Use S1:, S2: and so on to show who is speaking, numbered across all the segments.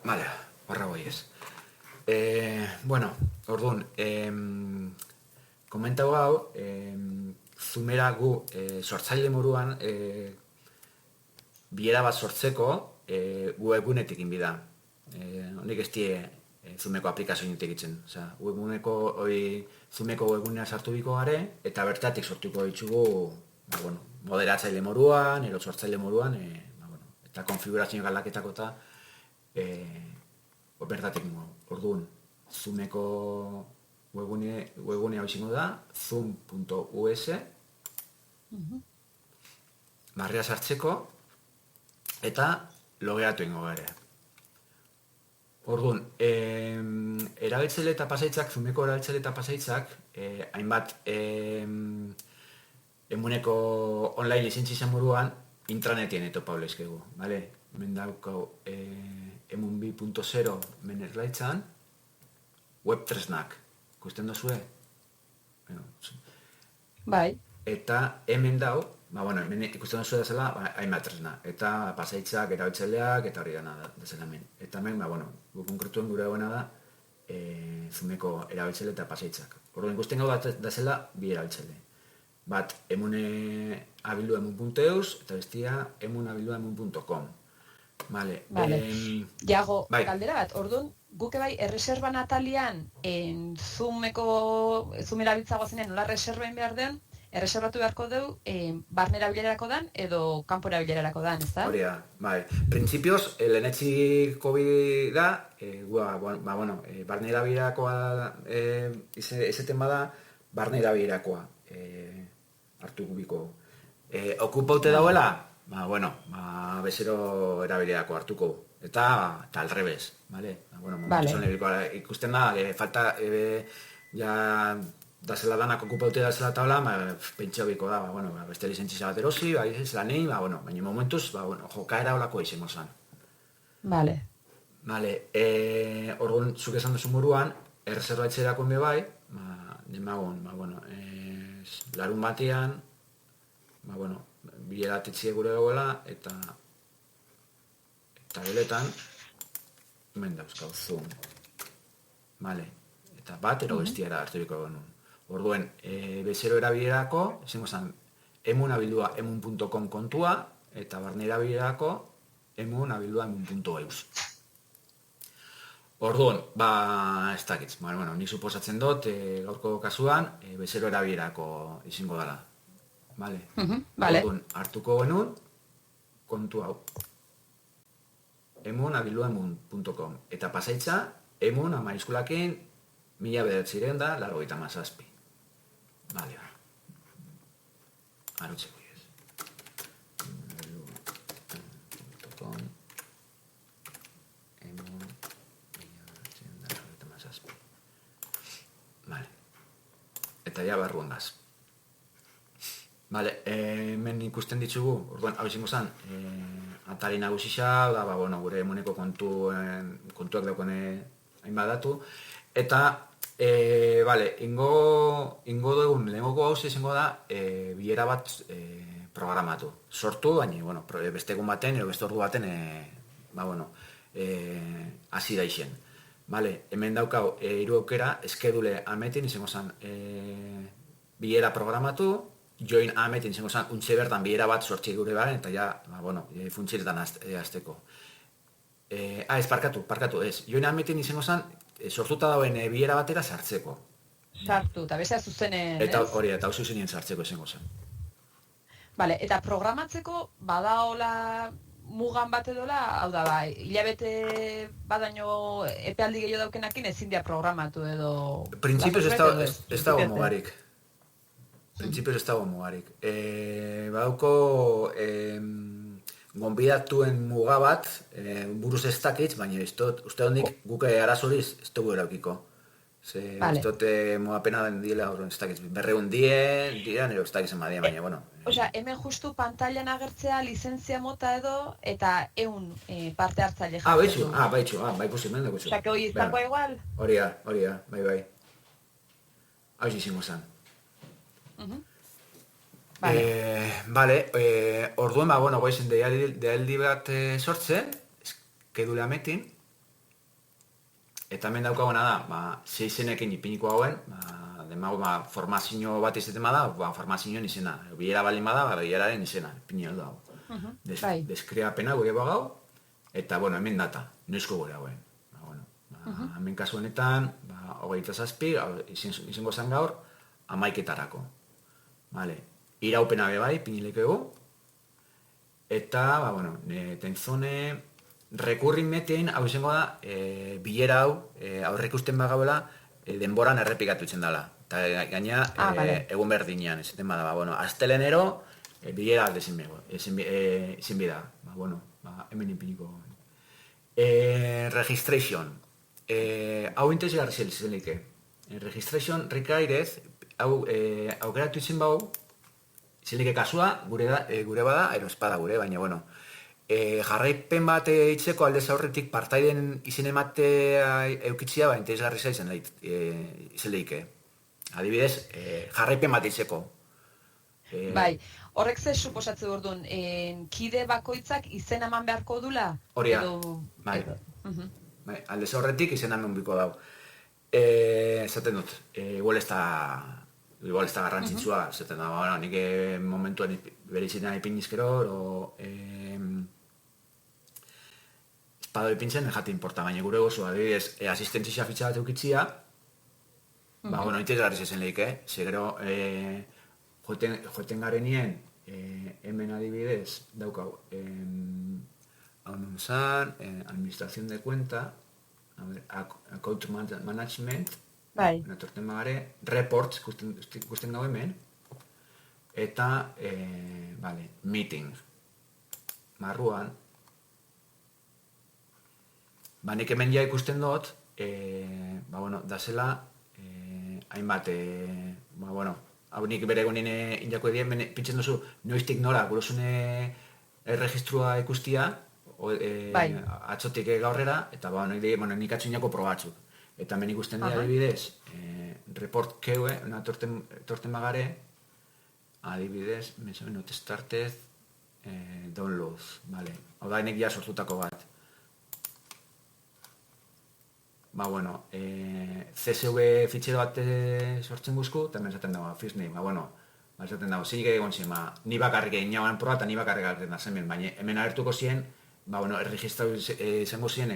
S1: Vale, horra goiez. Bueno, orduan, komentau hau, zumera gu sortzaile moruan bilera bat sortzeko webgunetik inbida. Honik ez die zumeko aplikazioinetik egiten. Osea, zumeko webgunea sartu biko gare, eta bertatik sortuko ditugu moderatzaile moruan, ero sortzaile moruan, eta konfigurazio galdaketako eta bertatik orduan, Zoomeko webgunea izango da, zoom.us, barrea sartzeko, eta logeatu ingo gare. Orduan, erabiltzaile eta pasaitzak, Zoomeko erabiltzaile eta pasaitzak, hainbat emuneko online lizentzi izan moruan, intranetien etopa olezkegu, bale? Hemen daukau emun 2.0 menerlaitzan, web tresnak, ikusten dozue?
S2: Bai.
S1: Eta hemen dau, hemen ikusten dozue dazela, hainbat tresna, eta pasaitzak, erabiltzaileak, eta hori dana dazela hemen. Eta hemen, gu konkretuen gure dagoena da, Zoomeko erabiltzaile eta pasaitzak. Orduan ikusten gau dazela bi erabiltzaile. Bat, emune abildu emun.eus, eta bestia emun abildu emun.com. Vale.
S2: Jago, galdera bat, orduan, guke bai, erreserban atalian, Zoom erabiltza gozenean, nola reserbain behar den, erreserbatu beharko deu, barnera bilerarako dan, edo kanpora bilerarako dan, ez da?
S1: Hori da, bai. Printzipioz, lehenetxiko bida, barnera bilerakoa izeten bada, barnera bilerakoa hartu gubiko. Okupaute dauela, bezero erabilerako hartuko. Eta alrebez, bale? Ikusten da, falta, dazela danak okupaute dazela tabla, pentsio biko da, beste lizentzia bat erosi, zela nahi, baina momentuz, jokaera holako izango zen.
S2: Bale.
S1: Orduan, zuk esan duzu moruan, erreserbatzerako enbe bai, larun batean, bileratetzie gure dagoela, eta geletan, hemen dauzkau Zoom. Eta bat, ero bestiara harturiko genuen. Orduen, bezero erabilerako, esango zen, emun abildua emun.com kontua, eta barne erabilerako, emun abildua emun.eus. Orduan, ez dakitz, nik suposatzen dut, gaurko kasuan, bezero erabilerako izango dela. Orduan, hartuko genuen, kontu hau. Emun abildua emun.com. Eta pasaitza, emun amaiskulakin 1987. Bale, Arutzeko ez. Emun.com Emun 1987. Bale. Eta ja barruan gaz. Bale, hemen ikusten ditugu, orduan, hau izango zen, atari nagusisa, gure emuneko kontuak daukone hainbat datu, eta, ingo dugun, lehengoko hau izango da, bilera bat programatu. Sortu, baina, beste egun baten, edo beste ordu baten, hasi da izen. Hemen daukau, hiru aukera, eskedule ametin izango zen, bilera programatu, join ametin izango zen, untxe bertan bilera bat sortxe gure baren, eta ja, funtsiretan azteko. Ez, parkatu, ez. Join ametin izango zen, sortuta dauen bilera batera sartzeko.
S2: Sartu, eta bezea zuzenen, ez?
S1: Eta hori, eta hau zuzenien sartzeko izango zen.
S2: Bale, eta programatzeko, badaola mugan bat edola, hau da, hilabete badaino epealdi gehiago daukenakin ezin dia programatu edo...
S1: Printzipioz ez dago mugarik. Printzipioz ez dago mugarik. Badauko gonbidatuen muga bat, buruz ez dakitz, baina uste hondik guke arazoriz ez dugu eraukiko. Ez dute muapena den diela, ez dakitz, 200 dira, nero ez dakitz emadien, baina, bueno.
S2: Osea, hemen justu pantailan agertzea lizentzia mota edo, eta 100 parte hartzaile
S1: jartzen du. Bai posimen dugu zu.
S2: Osea, que hori izango igual?
S1: Hori da, bai. Hau izango zen. Orduen, bueno, goizen deialdi bat sortzen, eskedule ametin, eta hemen daukaguna da, 6 izenekin ipiniko hauen, demago, formazio bat izaten bada, formazioen izena. Bilera baldin bada, bileraren izena, ipini aldo hau. Deskreapena gure bagau, eta, bueno, hemen data, noizko gure hauen. Hemen kasu honetan, 27, izango zen gaur, 11etarako. Iraupena bebai, pinileko egu, eta, tenzone, rekurrin metein, hau izango da, bilera hau, aurrek usten bagauela, denboran errepikatu itzen dela. Eta gaina, egun berdinean, ez den bada, astelenero, bilera ezin bida. Hemen inpiniko. Registration. Hau interesgarri zelike. Registration required, hau aukeratu izen bau, zelike kasua, gure bada, ero espada gure, baina, jarraipen bat eitzeko aldez aurretik partaiden izen ematea eukitzia, interesgarri zelike. Adibidez, jarraipen bat eitzeko.
S2: Bai, horrek ze suposatze orduan, kide bakoitzak izen eman beharko dula?
S1: Horia, bai. Aldez horretik izena eman biko dau. Zaten dut, igual ez da garrantzitsua, zaten da, nik momentuan berizitean ipinizkero, espado ipintzen, jate importa, baina gure gozu, adibidez, asistentzia fitxa bat eukitzia, interesgarri zezen lehik, segero, joeten garenien, hemen adibidez, daukau, hau non zan, administración de cuenta, account management, natorten magare, reports, ikusten gau hemen, eta, meeting. Marruan, nik hemen ja ikusten dut, da zela, hainbat, hau nik bere egunen indako edien, pintzen duzu, noiztik nora, gurosune erregistrua ikustia, atzotik gaurrera, eta nik atxinako probatzuk. Eta hemen ikusten dira adibidez, report keue, torten bagare, adibidez, not started, downloads, hau da nik ja sortutako bat. CSV fitxero bat sortzen guzku, eta hemen zaten dago, first name, esaten dago, zinik egon zien, ni bakarrik egin jauan proba eta ni bakarrik egin da zen, baina hemen agertuko zien, erregistrau izango zien,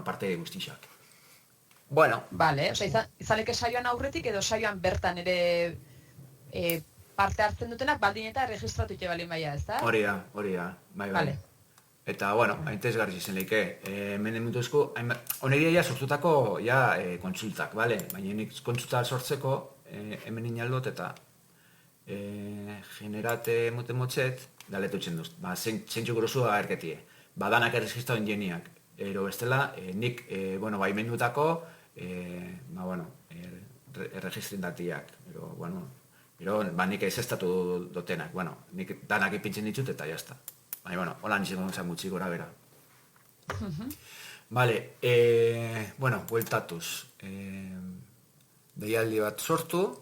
S1: parte guztixak.
S2: Vale, izaleke saioan aurretik edo saioan bertan ere parte hartzen dutenak baldin eta erregistratu ite balin baina, ez da?
S1: Hori da, bai. Eta, interesgarri izen lehike, hemen emutuzko, honegia sortutako kontsultak, baina nik kontsulta sortzeko hemen inaldot eta generate motxet, daletu txen duz, zentxu grosua agerketie. Badanak erregistrau ingeniak, ero bestela, nik, baimendutako, erregistrin datiak, nik ez estatu dotenak, nik danak ipintzen ditut eta jazta. Hola niziko zen gutxi gora bera. Bueltatuz. Deialdi bat sortu.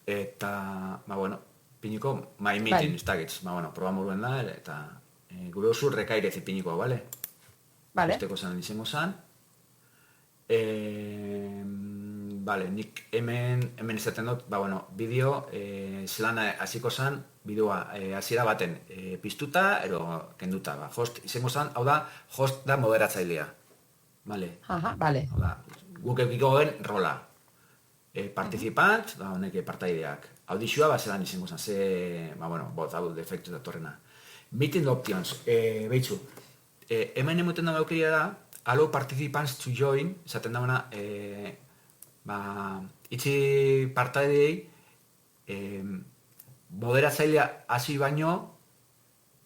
S1: Eta, piniko, my meeting, ez dakitz. Proba moruen da, eta gure oso rekairez ipinikoa, bale? Usteko zen izango zen. Nik hemen izaten dut, bideo, zelan hasiko zen, bideoa hasiera baten piztuta, ero kenduta. Host izango zen, hau da, host da moderatzailea. Guk eukiko gen rola. Participant, honek partaideak. Audizioa, zelan izango zen, hau defektu datorrena. Meeting options, behitzu, hemen emuten da aukeria da, allow participants to join, esaten dauna, itxi partaidei, moderatzailea hasi baino,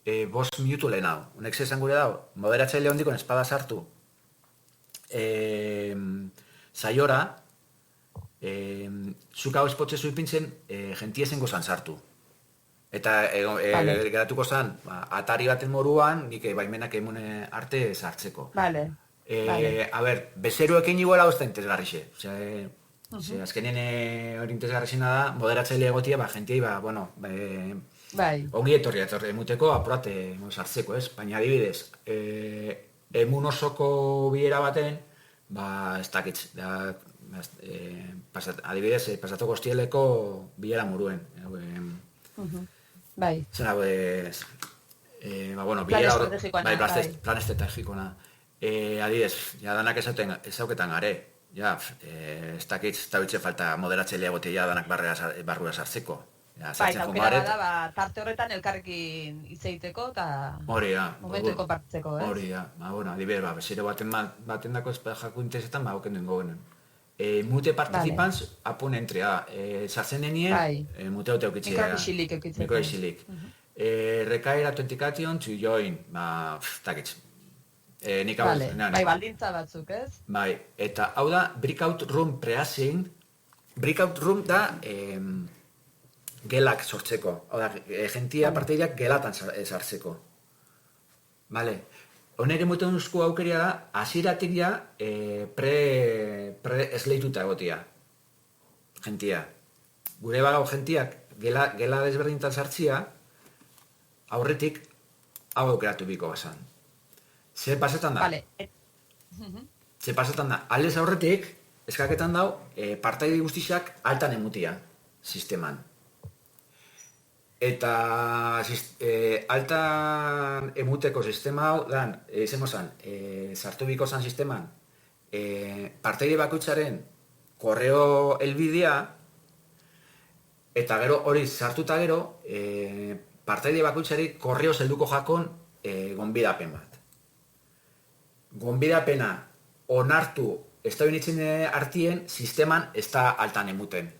S1: 5 minutu lehen hau. Honek zezan gure dago, moderatzailea hondikon espada sartu, zaiora, zuk hau espotzezu ipintzen, jentiezen gozan sartu. Eta geratuko zen, atari baten moruan, nik baimenak emune arte sartzeko. A ber, bezeruekin iguala hozta interesgarrixe. Azkenien hori interesgarrizena da, moderatzaile egotia, jentiei,
S2: Bai.
S1: ongi etorri emuteko apurate sartzeko, ez? Baina adibidez, emun osoko bilera baten, ez dakitz, adibidez, pasatuko hostieleko bilera muruen.
S2: Bai.
S1: Zena,
S2: Plan
S1: bilera
S2: estrategikoa.
S1: plan estrategikoa. Adibidez, ja danak ezauketan gare. Ja, ez dakitz, eta bitxe falta moderatzailea egotia danak barrua sartzeko.
S2: Bai, aukera bada, tarte horretan elkarrekin hitz egiteko eta momentuko partzeko, ez?
S1: Hori da, adibidez, bezero baten dako jaku interesetan, auken duen gogenen. Mute participants upon entry, sartzen denien, mute haute eukitzea. Mikro isilik. Require authentication to join, takitz.
S2: Bai, baldintza batzuk, ez?
S1: Bai, eta hau da, breakout room preasing. Breakout room da gelak sortzeko. Hau da, jentia parteideak gelatan sartzeko. Vale. Honere muten uzko aukeria da, hasieratik ja pre-esleituta egotia. Jentia. Gure bagau jentiak gela desberdintan sartzia, aurretik hau aukeratu biko basan. Ze pasetan da? Ze pasetan da? Aldez aurretik, eskaketan dau, partaide guztixak altan emutia sisteman. Eta altan emuteko sistema hau, izango zan, sartu biko zan sisteman, partaide bakoitzaren korreo helbidea, eta gero hori sartuta gero, partaide bakoitzari korreo zelduko jakon gonbidapen bat. Gonbidapena onartu ez da binitzen artien, sisteman ez da altan emuten.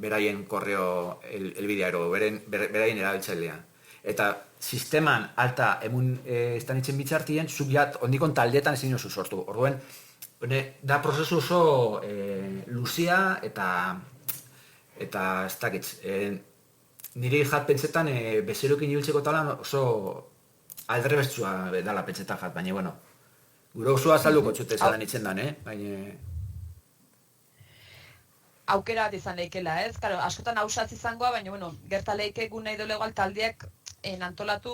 S1: Beraien korreo elbidea ero, beraien erabiltzailea. Eta sisteman alta emun ez da nitzen bitzartien, zuk jat ondikon taldeetan ezin oso sortu. Orduen, da prozesu oso luzia eta ez dakitz. Nire jat pentsetan bezerokin ibiltzeko talan oso aldrebestzua dala pentsetan jat, baina bueno. Gure osoa azalduko txute zalan itzen dan, baina...
S2: Aukera bat izan leikela, ez? Claro, askotan hausatz izangoa, baina, bueno, gerta leike gu nahi dole igual taldeak antolatu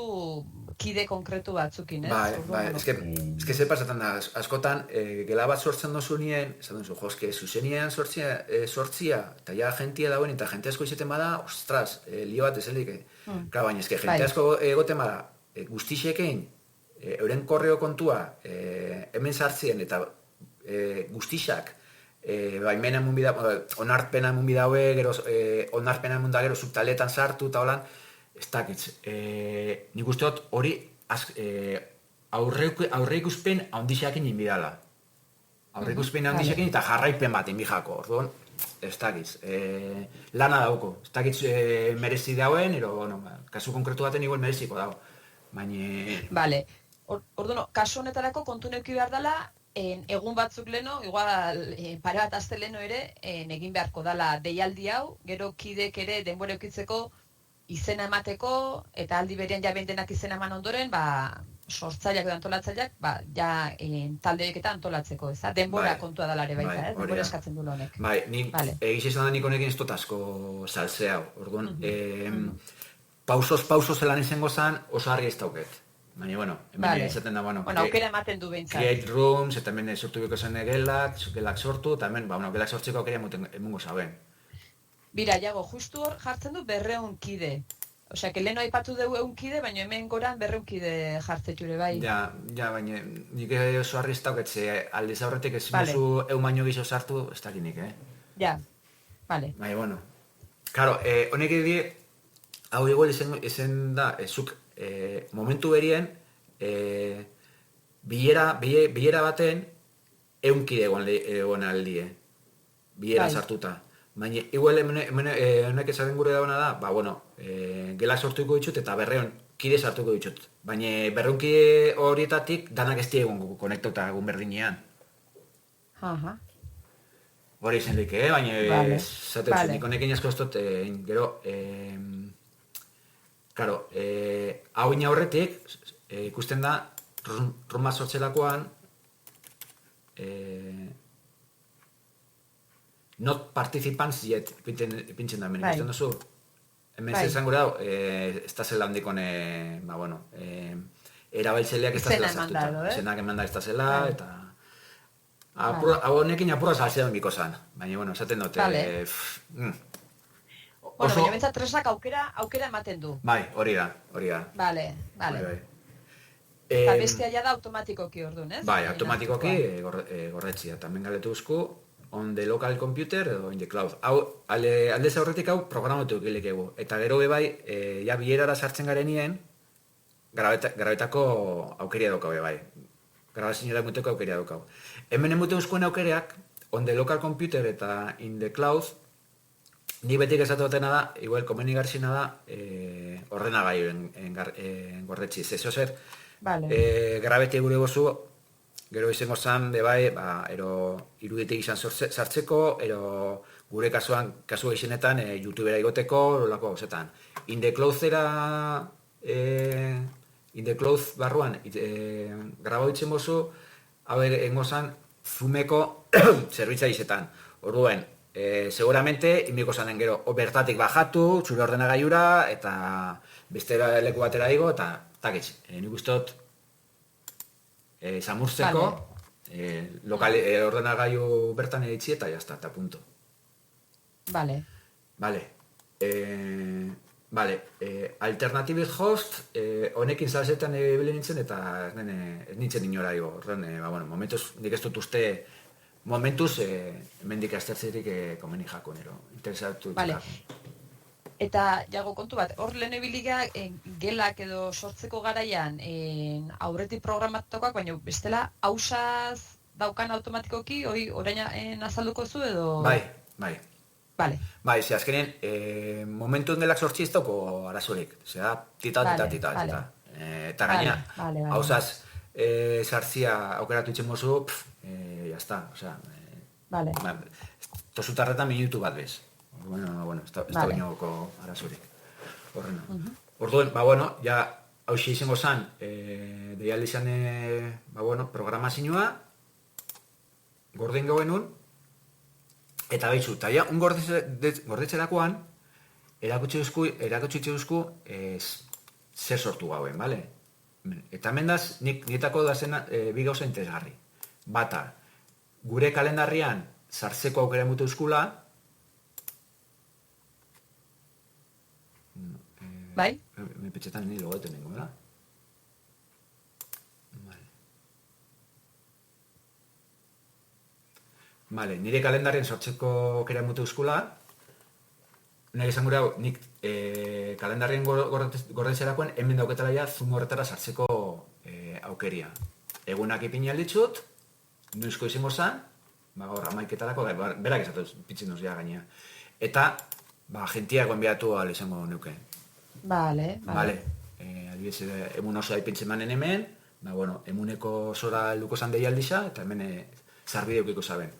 S2: kide konkretu batzukin, ez?
S1: Bai, eske ze pasatan da, askotan, gela bat sortzen dozu nien, esan duzu, joske, zuzenean sortzia, eta ja jentia dauen, eta jente asko izeten bada, ostras, lio bat ezelik, baina eske jente asko egoten bada, guztixekein, euren korreo kontua hemen sartzien eta guztixak onarpena emun bidaue, onarpena emun da gero subtaletan sartu eta holan, ez dakitz. Nik usteot hori aurreikuspen handixakin inbidala. Aurreikuspen handixakin eta jarraipen bat inbijako. Orduan, ez dakitz. Lana dauko. Ez dakitz merezi dauen, kasu konkretu baten igual mereziko dago. Baina...
S2: Vale. Orduan, kasu honetarako kontu neuki behar dela, egun batzuk leno, igual pare bat aste leno ere, egin beharko dela deialdi hau, gero kidek ere denbora eukitzeko izena emateko, eta aldi berean ja bendenak izena eman ondoren, sortzaileak edo antolatzaileak, talde horiek eta antolatzeko, ez da? Denbora kontua dela ere baita, ez? Denbora eskatzen du honek.
S1: Bai, egiz izan da nik honekin ez dut asko saltzea, orduan, pausos zelan izango zan, oso harri ez dauket. Baina, hemen izaten da,
S2: aukera ematen du behintzat.
S1: Create rooms, eta hemen sortu biko zen gelak sortu, eta hemen, gelak sortzeko aukera emungo zaben.
S2: Bira, Jago, justu hor jartzen du 200 kide. Osea, que leheno aipatu dugu 100 kide, baina hemen goran 200 kide jartzen jure, bai.
S1: Ja, baina nik oso harri ez dauketze, aldiz aurretik ez mozu baino gizo sartu, ez dakinik,
S2: Ja, bale.
S1: Baina, Karo, honek edo, hau igual izen da, zuk momentu berien bilera baten 100 kide egon aldie. Bilera sartuta. Baina, igual honek esaten gure dauna da, gelak sortuko ditut eta 200 kide sartuko ditut. Baina 200 kide horietatik danak ez diegun konektauta egun berdinean. Hori izan lik, baina zaten nik honekin asko ez dut, gero, karo, hau ina horretik, ikusten da, ruma sortzelakoan, not participants yet, pintzen da, hemen ikusten duzu. Hemen
S2: Bai.
S1: zezan gura hau, ez da zela handikon, erabiltzaileak ez da zela
S2: Izena eman da
S1: sartuta.
S2: edo,
S1: Izenak eman da ez da zela,
S2: Bai.
S1: eta... Hau honekin apurra salzea miko zan. Baina, bueno, esaten dute...
S2: Vale. Bueno, baina bentsat tresnak aukera ematen du.
S1: Bai, hori da.
S2: Vale.
S1: Bai.
S2: Eta bestia ja da automatikoki orduan, ez?
S1: Bai, automatikoki gorretzia. Tamen galetu uzku, on the local computer edo in the cloud. Hau, aldez aurretik hau programatu egilek egu. Eta gero bai, ja bierara sartzen garenien, grabetako aukeria daukau bai. Grabazioa muteko aukeria daukau. Hemen emute uzkoen aukereak, on the local computer eta in the cloud, ni betik esatu batena da, igual, komeni garzina da, ordenagailuen gorretzi. Zezo zer,
S2: Vale.
S1: Grabete gure gozu, gero izango zan, bai, ero iruditek izan sartzeko, ero gure kasu izenetan, YouTubera igoteko, lolako gauzetan. In the cloud barruan, grabo ditzen bozu, hau egingo zan, Zoomeko zerbitza izetan. Orduen, seguramente, inbiko zanen gero, bertatik bajatu, zure ordenagailura, eta bestera leku batera igo, eta takitz, nik ustot, samurtzeko, ordenagailu bertan editzi, eta jazta, eta punto.
S2: Vale.
S1: Alternative host, honekin salzetan ebile nintzen, eta ez nintzen inora igo. Horren, momentuz, nik ez dut uste, momentuz, hemendik aztertzerik komeni jako, nero, interesatu.
S2: Vale. Eta, jago kontu bat, hor lehen ebiliga gelak edo sortzeko garaian aurretik programatukoak, baina bestela hausaz daukan automatikoki, orain azalduko zu edo...
S1: Bai.
S2: Vale.
S1: Bai, ze azkenien, momentuen gelak sortzi ez dauko arazorik. Zera, tita. Eta gaina, hausaz sartzia aukeratu itzen mozu, jazta, osea...
S2: Vale.
S1: Tozutarretan minutu bat bez. Bueno, ez da bainoko arazorik. Horrena. Orduen, ja, hauxe izango zan, deialdi izan, programazioa, gorden gogenun, eta behitzu, eta ja, un gordetzerakoan, erakutsi duzku, zer sortu gauen, bale? Eta mendaz, nietako da zen bi gauza interesgarri. Bata, gure kalendarrian sartzeko aukera emute euskula,
S2: bai?
S1: Me petxetan ni logoeten nengo, da? Vale, nire kalendarien sortzeko aukera emute euskula, nire esan gure hau, nik kalendarien gordetzerakoen hemen dauketara ja Zoom horretara sartzeko aukeria. Egunak ipini alditxut, noizko izango zan, gaur amaiketarako, berak esatu pitzen duz ja gainea. Eta, gentiago enbiatu ahal izango neuke.
S2: Vale.
S1: Adibidez, emun oso haipintzen manen hemen, emuneko zora helduko zan deialdisa, eta hemen zarbide eukiko zaben.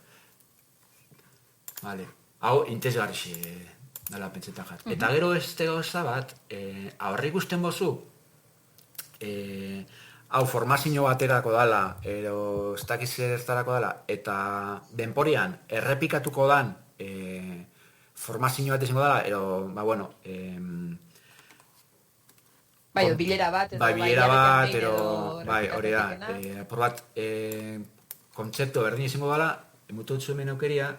S1: Hau, interesgarri dala pentsetan jat. Eta gero ez tegoza bat, aurre ikusten bozu, hau formazio baterako dala, ero ez dakiz zertarako dala, eta denporian errepikatuko dan formazio bat izango dala, ero,
S2: Bai, bilera bat,
S1: bilera bat, hori da, por bat, kontzeptu berdin izango dala, emutu dutzu hemen aukeria,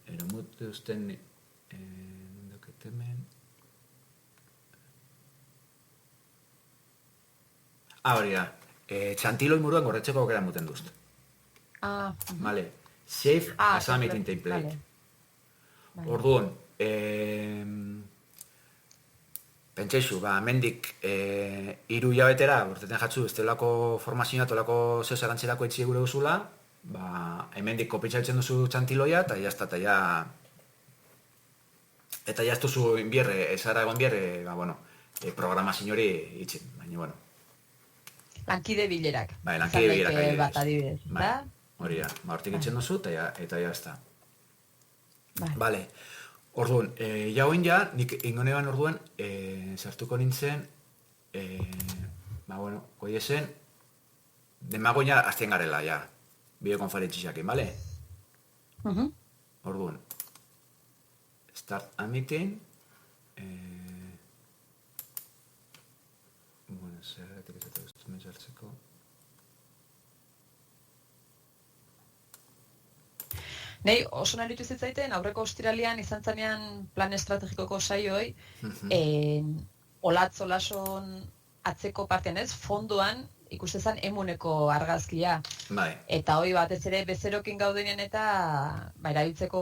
S1: emutu duzten, hemen, hori da, txantiloi muruan gorretzeko aukera muten duzte. Vale, save as a meeting template. Orduan, pentsaizu, mendik hiru hilabetera, borteten jatzu, ez telako formazioa, tolako zeo zarantzerako etxie gure duzula, hemendik kopitxaltzen duzu txantiloia, eta jazta, eta jaztuzu inbierre, ezara egon bierre, programazio hori itxin, baina,
S2: Lankide bilerak.
S1: Bai, lankide bilerak
S2: bat adibidez, da?
S1: Hori da, hortik itxen duzu, eta jazta. Vale. Orduan, jauen ja, nik ingonean orduan, sartuko nintzen, goi esen, demago ja azten garela, ja, bideokonferentziakin, bale? orduan, start a meeting, bueno, zergatik ez dut guztu menzartzeko.
S2: Nei, oso naritu zitzaiten, aurreko ostiralian izan zanean plan estrategikoko saioi, olatz olason atzeko partean ez, fondoan ikustezan emuneko argazkia.
S1: Bai.
S2: Eta hoi batez ere bezerokin gaudenean eta erabiltzeko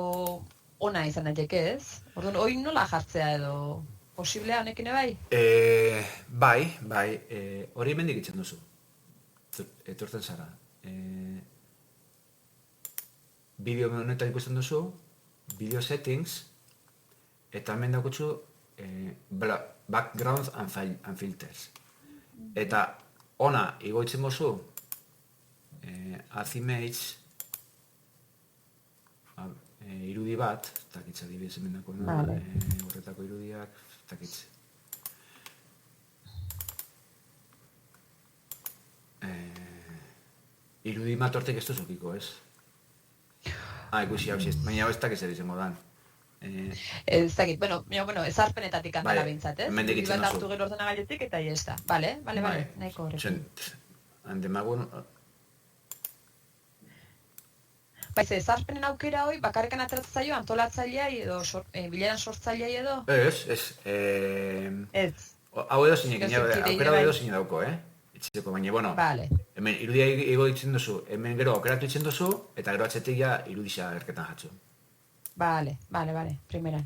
S2: ona izan daiteke ez? Orduan, hoi nola jartzea edo posiblea honekin bai?
S1: Bai, hori hemendik itzen duzu. Etortzen zara. Bideo honetan ikusten duzu, video settings, eta hemen daukutzu backgrounds and filters. Eta ona igoitzen bozu, add image, irudi bat, takitza dibidez hemen dako, horretako irudiak, takitza. Irudi bat hortek ez duzukiko, ez? Ikusi hau baina ez dakiz zer izango dan.
S2: Ez dakit, bueno, ezarpenetatik antala bintzat, ez?
S1: Hemendik itzen
S2: Bat
S1: duzu.
S2: hartu gero ordenagailetik eta jesta. Bale, nahiko horrekin.
S1: Handemagun...
S2: Baiz, ezarpenen aukera hoi, bakarrekan ateratzen zaio antolatzailea edo bileran sortzailea edo?
S1: Ez.
S2: Ez.
S1: Hau edo zinek, aukera edo zinek dauko, Itxeko, baina, bueno, hemen irudia igo ditzen duzu, hemen gero aukeratu ditzen duzu, eta gero atzetik ja irudisa erketan jatzu.
S2: Bale, primeran.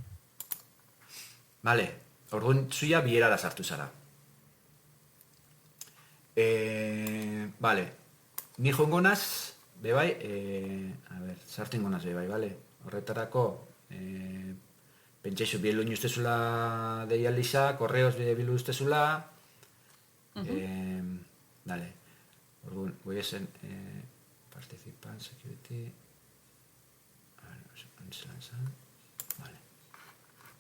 S1: Bale, orduan zuia bierara sartu zara. Bale, ni joango naz, bebai, sartu ingo naz, bebai, bale? Horretarako, pentsaizu bielu ustezula deialdisa, korreos bielu ustezula, dale, orduan, goi esen participant, security, zelan zan, vale.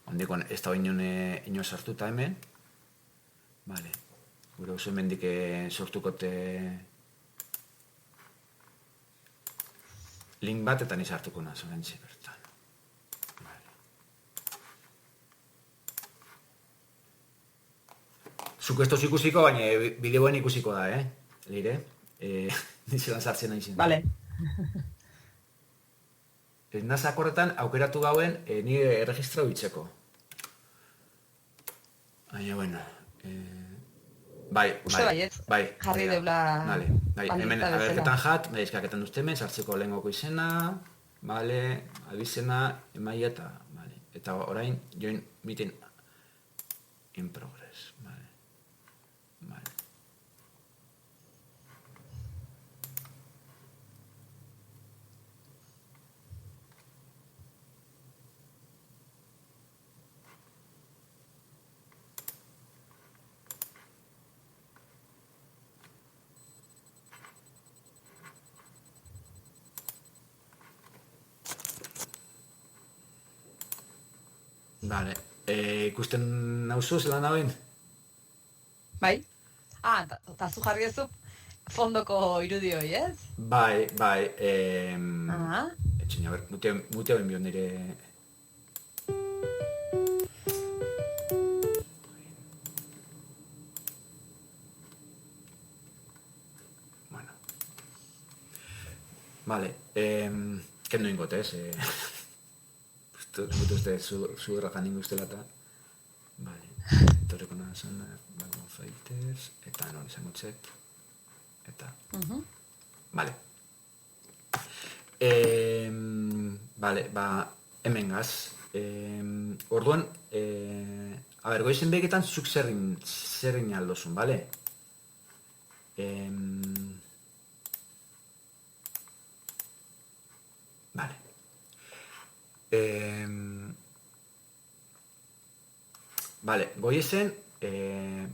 S1: Ondikon, ez da ino sartuta hemen, vale, gure oso hemendik sortukote link bat eta ni sartuko naz, orantxe bertan. Zuk ez toz ikusiko, baina bideoen ikusiko da, Leire? Nizelan sartzen nahi zen.
S2: Bale.
S1: Nazak horretan aukeratu gauen ni erregistrau itzeko. Baina, bueno...
S2: Uste baietz, jarri deula...
S1: Bai, hemen agerketan jat, medizkaketan duzte hemen, sartzeko lehengoko izena, abizena, emaia eta... Eta orain, join meeting in progress, Vale, ikusten nauzu zelan dagoen?
S2: Bai? Eta zu jarri ezu fondoko irudi hoi, ez?
S1: Bai, etxin, a ber, mutea ben bion nire... Bueno. Vale, kendu ingote, ez? Gutu uste zuerra janin guztela eta... Vale, etorriko nazan, background filters, eta non izango txek, eta... Vale. Vale, hemen gaz. Orduan, a ber, goizen begetan zuk zerrin aldozun, bale? Vale. Vale, goiezen,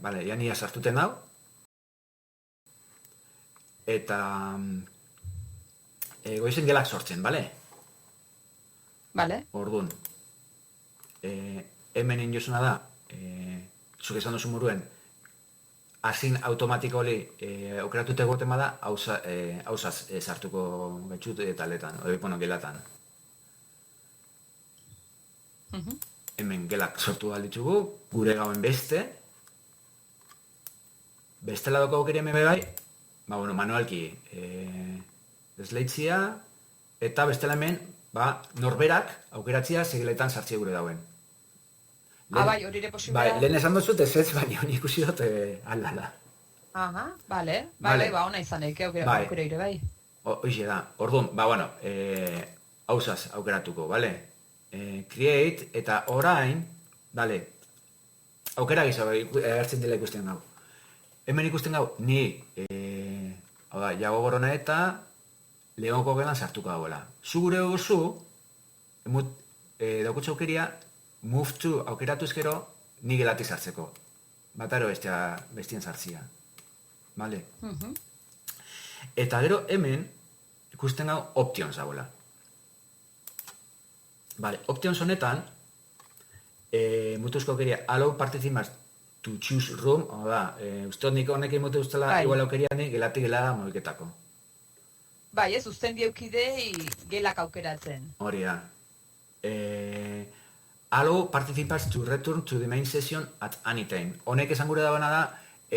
S1: vale, ya nia sartuten hau, eta goizen gelak sortzen, bale?
S2: Bale.
S1: Orduan, hemen injozuna da, zuk esan duzu muruen, asin automatiko hori aukeratute goten bada, hausaz sartuko betxut eta letan, bueno, gelatan. Hemen gelak sortu ditugu, gure gauen beste. Bestela doko aukeri hemen bai, manualki desleitzia, eta bestela hemen, norberak aukeratzia segeletan sartzia gure dauen.
S2: Bai, hori ere posiblea.
S1: Bai, lehen esan duzut ez, baina honi ikusi dut aldala.
S2: Aha, bale, ona izanek, aukera ere bai.
S1: Hoxe da, orduan, hausaz aukeratuko, bale? Create, eta orain, bale, aukera gizau, hartzen dela ikusten gau. Hemen ikusten gau, ni, jago gorona eta lehonko gelan sartuko dagoela. Zu gure gozu, daukutza aukeria, move to aukeratu ezkero, ni gelati sartzeko. Bataro bestien sartzia. Bale? Eta gero hemen, ikusten gau options dagoela. Bale, options honetan, mutuzko aukeria, allow participants to choose room, uste nik honekin mute ustela, igual aukeria ni gelati gelada moiketako.
S2: Bai, ez, uzten dieukidei gelak aukeratzen.
S1: Hori da. Allow participants to return to the main session at any time. Honek esan gure dagoena da,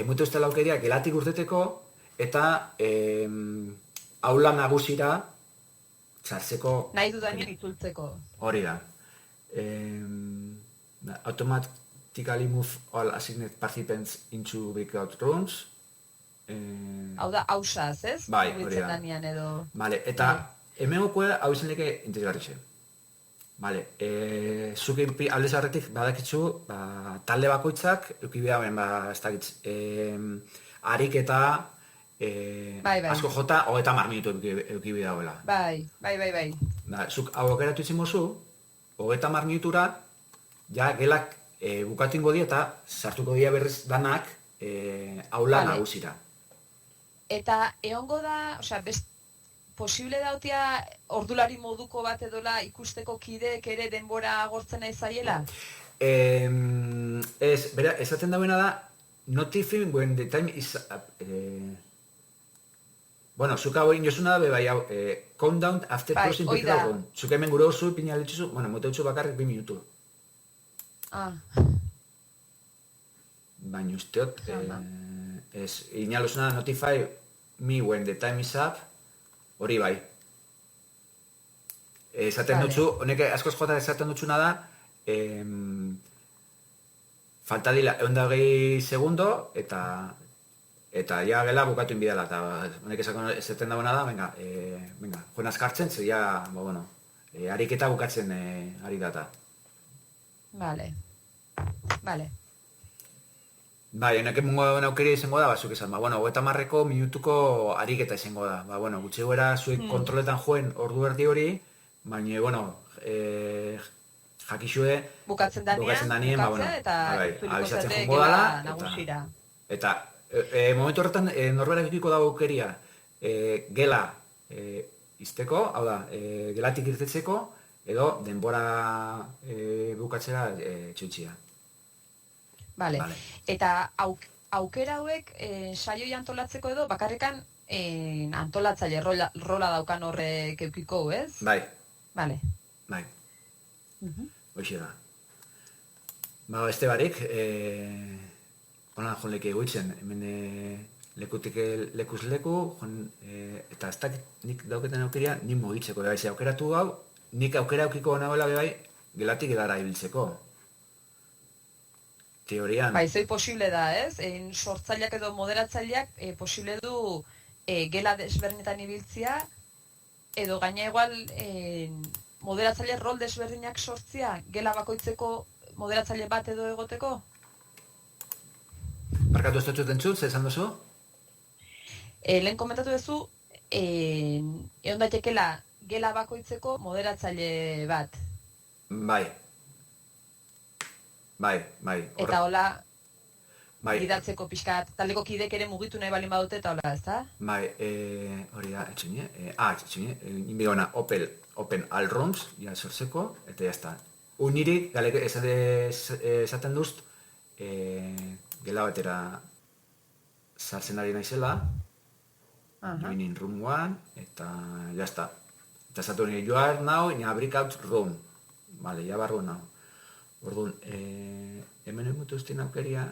S1: mute ustela aukeria gelatik urteteko, eta aula nagusira txartzeko...
S2: Nahi dudanien itzultzeko.
S1: Hori da. Automatically move all assigned participants into breakout rooms.
S2: Hau da, hausaz, ez?
S1: Bai, hori da. Vale, eta hemen gokoa hau izan leke integrarixe. Vale, zuk aldez harretik badakitzu, talde bakoitzak, eukibidea ben, ez dakitz, harik eta asko jota, 30 minutu eukibidea hoela.
S2: Bai.
S1: Zuk hau aukeratu izin mozu, 30 minutura, ja gelak bukatu ingo di eta sartuko dia berriz danak aula nagusira.
S2: Eta egongo da, posible dautia ordulari moduko bat edola ikusteko kideek ere denbora agortzen nahi zaiela?
S1: Ez, bera, esaten dauena da, notifying when the time is up. Bueno, zuk hau inozuna da, bai, countdown after crossing the room. Zuk hemen gure oso pinalitzu, bueno, mote utzu bakarrik 2 minutu. Baina usteot, inaluzuna notify me when the time is up, hori bai. Esaten dutzu, honek askoz jota esaten dutzuna da, falta dila 120 segundo, eta ja gela bukatu inbidala, eta honek esaten dagoena da, venga, joan azkartzen, ze ja, ariketa bukatzen ari data.
S2: Vale.
S1: Bai, honek emungo aukeria izango da, zuk esan, 30 minutuko ariketa izango da. Gutxi goera zuek kontroletan joen ordu erdi hori, baina, jakixue...
S2: Bukatzen danien, eta
S1: abisatzen jongo dala. Eta, momentu horretan, norberak ikiko dago aukeria, gela izteko, hau da, gelatik irtetzeko, edo denbora bukatzera txutxia.
S2: Vale. Eta aukera hauek saioi antolatzeko edo bakarrikan antolatzaile rola daukan horrek eukiko, ez?
S1: Bai.
S2: Vale.
S1: Bai. Hoxe da. Beste barik, honan joan leke egoitzen, hemen lekutik lekuz leku, eta ez dakit nik dauketen aukeria, nik mogitzeko, bai, ze aukeratu gau, nik aukera eukiko nagoela bai, gelatik edara ibiltzeko. Teorian.
S2: Bai, zoi posible da, ez? Sortzaileak edo moderatzaileak posible du gela desberdinetan ibiltzia, edo gaina igual moderatzaile rol desberdinak sortzia, gela bakoitzeko moderatzaile bat edo egoteko?
S1: Barkatu ez dut entzut, ze esan duzu?
S2: Lehen komentatu duzu, egon daitekela gela bakoitzeko moderatzaile bat. Bai.
S3: Eta hola,
S2: gidatzeko pixkat, taldeko kidek ere mugitu nahi balin badute eta hola, ez da?
S1: Bai, hori da, etxuine, inbigona open all rooms, ja sortzeko, eta jazta. Uniri, galek esaten duz, gela batera sartzen ari naizela, joining room 1, eta jazta. Eta esatu nire, you are now in a breakout room. Vale, ja barru now. Orduan, hemen emutu ustien aukeria,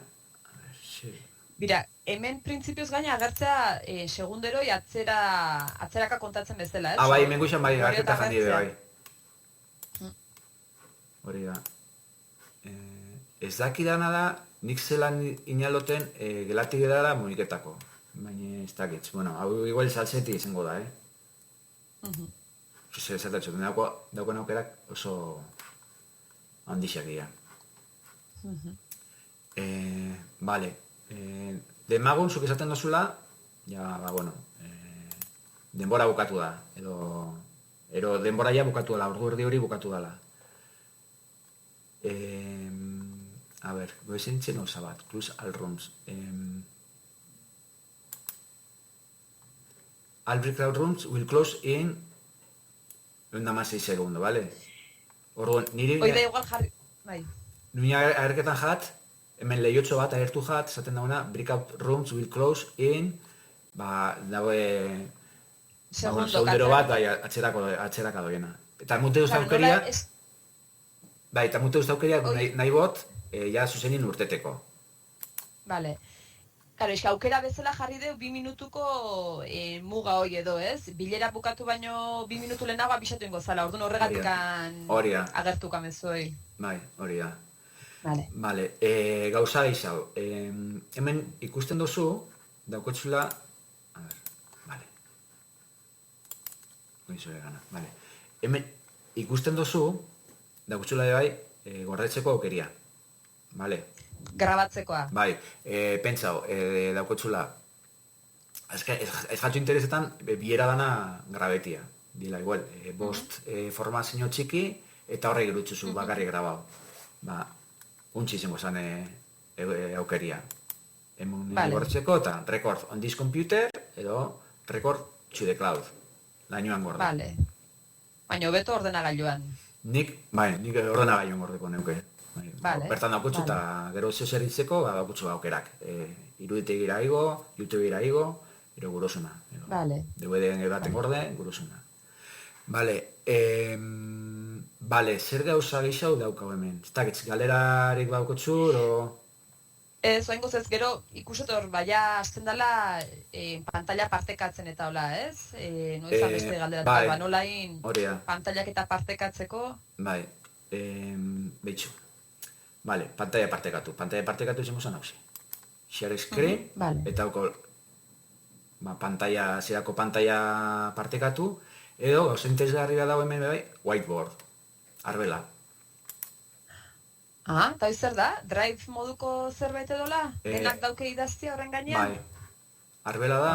S2: Bira, hemen printzipioz gaina agertzea segunderoi atzeraka kontatzen bezala, ez?
S1: bai, hemen guixan bai, agerketa jandi bai. Hori da. Ez dakidana da, nik zelan inaloten gelatik edara moniketako. Baina ez dakitz. Bueno, hau igual salseti izango da, Zertatxo, dauken aukerak oso handixak dira. Vale. Demagun, zuk esaten dozula, ja, bueno, denbora bukatu da. Ero denbora ja bukatu dela, ordu erdi hori bukatu dela. A ber, goezen txen osa bat, close all rooms. All breakout rooms will close in 6 segundo, vale? Orduan, niri...
S2: Oida igual jarri... Bai.
S1: Nire agerketan jat, hemen lehiotxo bat agertu jat, esaten dauna, breakout rooms will close in... daue... Segundero bat, bai, atxeraka doiena. Eta mute duz aukeria... Bai, eta mute duz aukeria nahi bot, ja zuzenin urteteko.
S2: Vale. Claro, eska aukera bezala jarri deu 2 minutuko muga hoi edo, ez? Bilera bukatu baino 2 minutu lehenago abisatu ingo zala, orduan horregatikan agertuka mezoi.
S1: Bai, hori da.
S2: Vale.
S1: Gauza izau, hemen ikusten dozu, daukotxula... A ver, vale. Goizore gana, vale. Hemen ikusten dozu, daukotxula bai, gordetzeko aukeria. Vale.
S2: Grabatzekoa.
S1: Bai, pentsau, daukotxula, ez jatxo interesetan, biera dana grabetia. Dila, igual, bost formazio txiki, eta horrek irutxuzu bakarri grabau. Untxi izango zen aukeria. Hemen gortzeko, eta record on this computer, edo record to the cloud. Lainoan gorde.
S2: Vale. Baina hobeto ordenagailuan.
S1: Nik ordenagailuan gordeko neuke. Bertan daukutzu eta gero zeo zerritzeko daukutzu aukerak. Iruditegira igo, YouTubera igo, ero gurosuna. DVD-en baten gorde, gurosuna. Vale, zer gauza gehiago daukau hemen? Ez dakitz, galerarik baukotzu, ero...
S2: Ez, oain gozez, gero ikusetor, baina azten dela pantalla partekatzen eta hola, ez? Noizan beste galdera, nolain pantallak eta partekatzeko?
S1: Bai, behitxu. Vale, pantalla partekatu. Pantalla partekatu izango zen hauzi. Share screen, eta hauko zerako pantalla partekatu, edo gauza interesgarri da dago hemen bai, whiteboard, arbela.
S2: Eta zer da? Drive moduko zerbait edola? Denak dauke idaztia horren gainean?
S1: Bai, arbela da.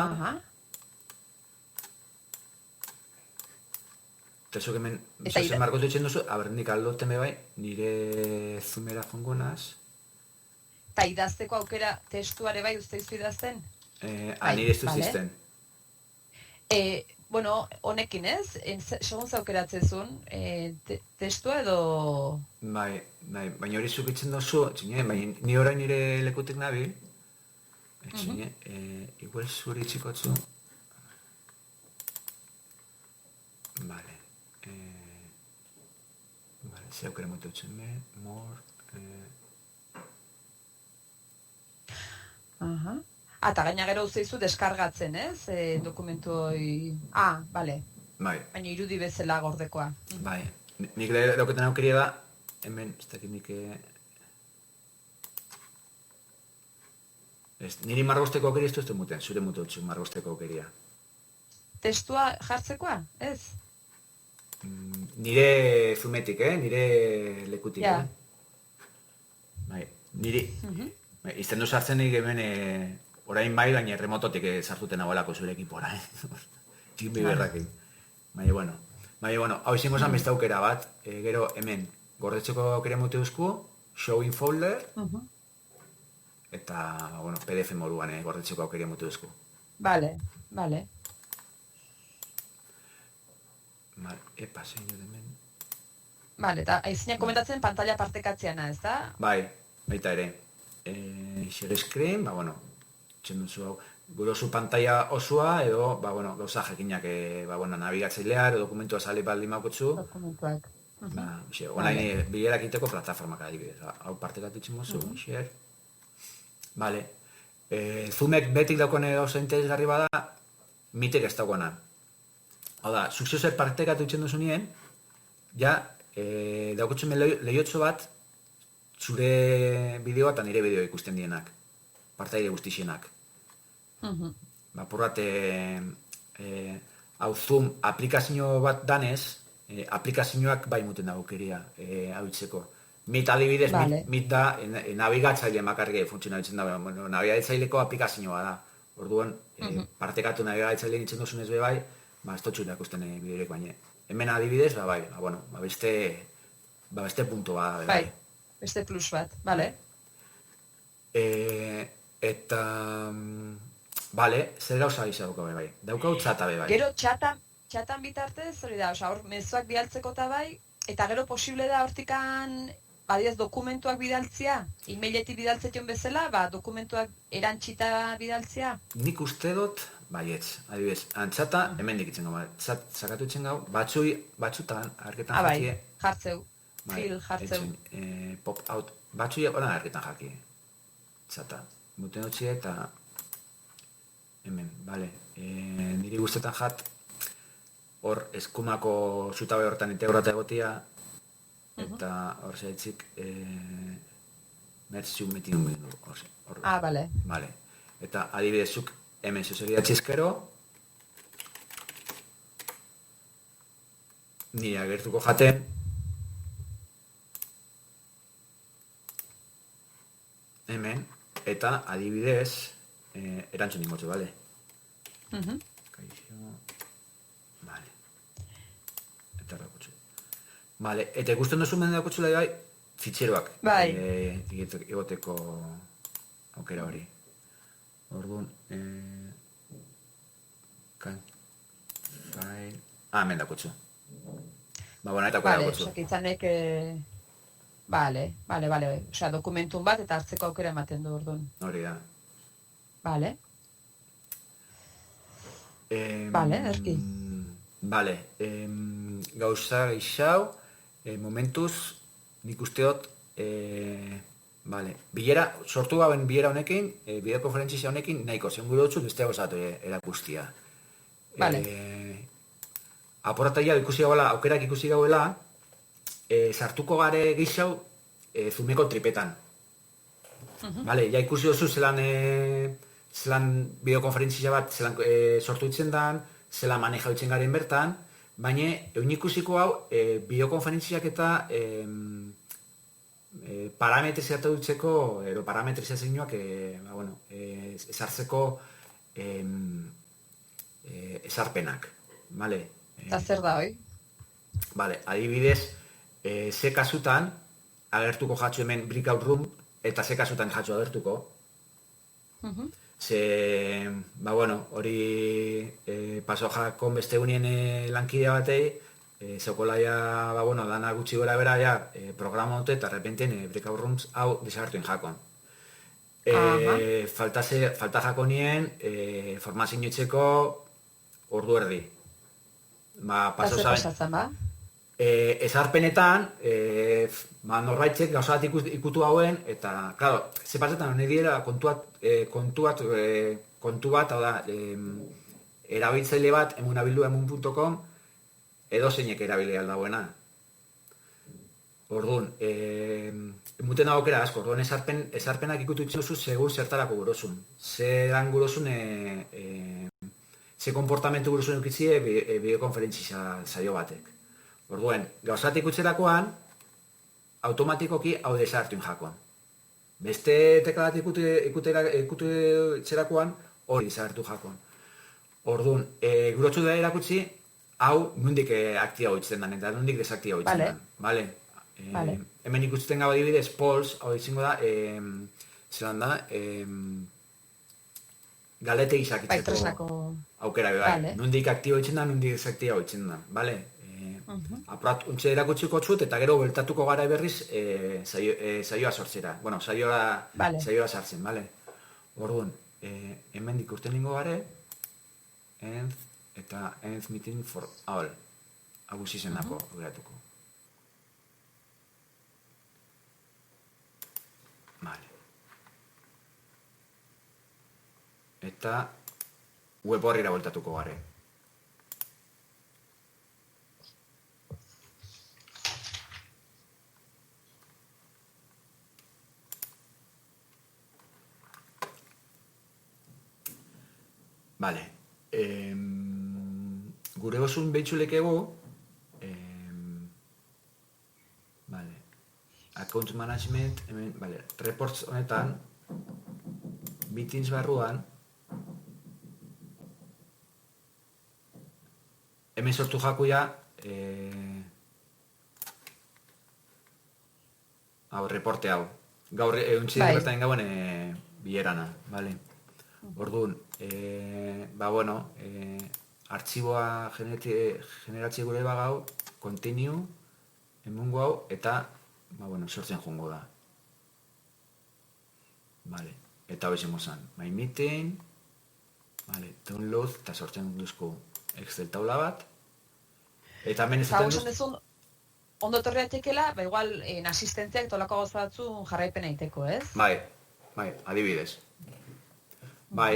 S1: Eta zuk hemen, zozen markotu etxen duzu, nik aldoten bai, nire zoomera jongo naz.
S2: Eta idazteko aukera testuare bai usteizu idazten?
S1: Nire ez duzizten.
S2: Bueno, honekin ez, segun zaukeratzezun, testua edo...
S1: Bai, baina hori zuk itzen duzu, ni orain nire lekutik nabil, igual zuri txikotzu. Vale. Ze aukera motu etxen me, more...
S2: Eta gaina gero uzeizu deskargatzen, ez? Dokumentu hori... Bale.
S1: Bai.
S2: Baina irudi bezala gordekoa.
S1: Bai. Nik dauketan aukeria da, hemen, ez dakit nik... Niri margosteko aukeria ez duzte muten, zure mutu etxu margosteko aukeria.
S2: Testua jartzekoa, ez?
S1: Nire zumetik, nire lekutik, Bai, niri... Izten du sartzenik hemen orain bai, baina remototik sartuten nagoelako zure ekipora, Txinbi berrakin. Baina, bueno, hau izango zen beste aukera bat, gero hemen gordetzeko aukera mute duzku, show in folder, eta, bueno, PDF moduan gordetzeko aukera mute duzku.
S2: Vale.
S1: Epa, zein jo demen.
S2: Vale, eta aizinak komentatzen pantalla partekatzeana, ez da?
S1: Bai, baita ere. Share screen, bueno, txenduzu hau, gurozu pantalla osua, edo, gauza jakinak, nabigatzailea, edo dokumentua sali baldin maukotzu.
S2: Dokumentuak.
S1: Online bilerak egiteko plataformak adibidez. Hau partekatu itximozu, share. Vale. Zoomek betik daukone oso interesgarri bada, mitek ez daukona. Hau da, zuk zer partekatu itxen duzunien, ja, daukotxun lehiotxo bat, zure bideoa eta nire bideoa ikusten dienak. Partaide guztixenak. Bapurrat, hau Zoom aplikazio bat danez, aplikazioak bai muten dagokeria hau itzeko. Meet adibidez, Meet da nabigatzaile makarri funtzionatzen da. Bueno, nabigatzaileko aplikazioa da. Orduan, partekatu nabigatzaile nintzen duzunez be bai, ez totxu irakusten bideorek baina. Hemen adibidez, beste punto bat.
S2: Bai, beste plus bat, bale.
S1: Eta, bale, zer gauza gisa dauka bai. Daukau txata bai.
S2: Gero txatan bitartez, hori da, hor mezuak bidaltzeko eta bai, eta gero posible da hortikan, badiaz dokumentuak bidaltzia, e-mailetik bidaltzetion bezala, dokumentuak erantxita bidaltzia.
S1: Nik uste dut, baietz, adibidez, txata hemen dikitzen gau, zakatu itzen gau, batzutan, arketan jakie.
S2: Jartzeu, fil jartzeu.
S1: Pop out, batzui, arketan jakie, txata. Muten dutxie eta hemen, bale, niri guztetan jat, hor eskumako zutabe hortan integrata egotia, eta hor zaitzik, mertziu metin duen.
S2: Bale.
S1: Bale, eta adibidezuk hemen zuzeria txizkero, nire agertuko jaten, hemen, eta adibidez, erantzun ingotxo, bale? Kaixo, bale. Eta rakutxu. Bale, eta ikusten duzu mende dakutxu bai, fitxeroak.
S2: Bai.
S1: Egoteko aukera hori. Orduan, file, hemen dakutxu. Eta dakutxu.
S2: Sakitzanek, Bale. Osea, dokumentun bat eta hartzeko aukera ematen du orduan.
S1: Hori da.
S2: Bale. Bale, erki.
S1: Bale. Gauza gixau, momentuz, nik usteot, bale. Bilera, sortu gaben bilera honekin, bideokonferentzia honekin, nahiko zen gure dutzu, beste gozatu erakustia.
S2: Bale.
S1: Aporataia ikusi gauela, aukerak ikusi gauela, sartuko gare gixau Zoomeko tripetan. Vale, ja ikusi dozu zelan bideokonferentzia bat zelan sortu itzen dan, zelan maneja itzen garen bertan, baina egun ikusiko hau bideokonferentziak eta parametrizatu dutzeko, parametrizazioak esartzeko esarpenak. Vale.
S2: Eta zer da, oi?
S1: Vale, adibidez, ze kasutan agertuko jatzu hemen breakout room eta ze kasutan jatzu agertuko. Ze, hori paso jakon beste unien lankidea batei, zeukolaia, dana gutxi gora bera, programa dute eta repenten breakout rooms hau desagertuen jakon. Falta jakonien formazio etxeko ordu erdi. Paso zaben. Ezarpenetan, norbaitzek gauza bat ikutu hauen, eta, klaro, ze pasetan, nire dira kontu bat, hau da, erabiltzaile bat, emunabildu.com, edo zeinek erabile aldauena. Orduan, muten daukera asko, orduan ezarpenak ikutu itzen duzu segun zertarako gurosun. Zeran gurosun, ze komportamentu gurosun eukitzie bideokonferentzia saio batek. Orduan, gauzatik utzerakoan, automatikoki hau desartuen jakoan. Beste tekladat ikutzerakoan, hori desartu jakoan. Orduan, gurotzu da erakutsi, hau nundik aktia hoitzen den, eta nundik desaktia hoitzen den. Vale. Hemen ikusten gau adibidez, polls, hau ditzingo da, zelan da, galete izakitzeko aukera bai. Nundik aktia hoitzen da, nundik desaktia hoitzen da. Vale? Apurat, untxe erakutsiko txut, eta gero beltatuko gara berriz saioa sortzera. Bueno, saioa sartzen, bale? Orduan, hemen dikurten ningo gare, eta end meeting for all. Hau izan dako, geratuko. Vale. Eta web horrira voltatuko gare. Vale. Gure osun behitzulek egu, vale. Account management, hemen, vale. Reports honetan, meetings barruan, hemen sortu jakuia, hau, reporte hau. Gaur, euntzi bertain gauen bilerana, vale. Orduan, artxiboa generatzi gure bagau, continue, emungo hau, eta, sortzen jongo da. Vale, eta hau izango zen, my meeting, vale, download, eta sortzen duzko Excel taula bat, eta hemen ezaten
S2: duz... Ondo torri atekela, igual, asistentziak tolako gauza batzu jarraipen egiteko, ez?
S1: Bai, adibidez. Bai,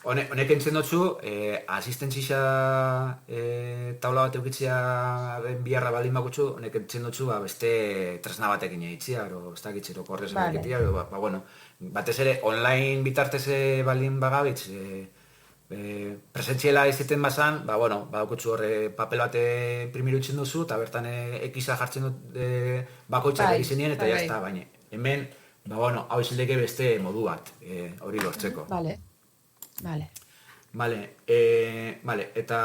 S1: honek entzen dutzu, asistentzia taula bat eukitzea biharra baldin bakutzu, honek entzen dutzu beste tresna batekin egitzia, ez dakitzero korrez egitea, batez ere, online bitartez baldin bagabitz, presentziela izaten bazan, badakutzu horre papel bat primiru itzen duzu, eta bertan ekiza jartzen dut bakoitzak egizenien, eta jazta, baina hemen, hau izan beste modu bat, hori lortzeko. Vale, eta,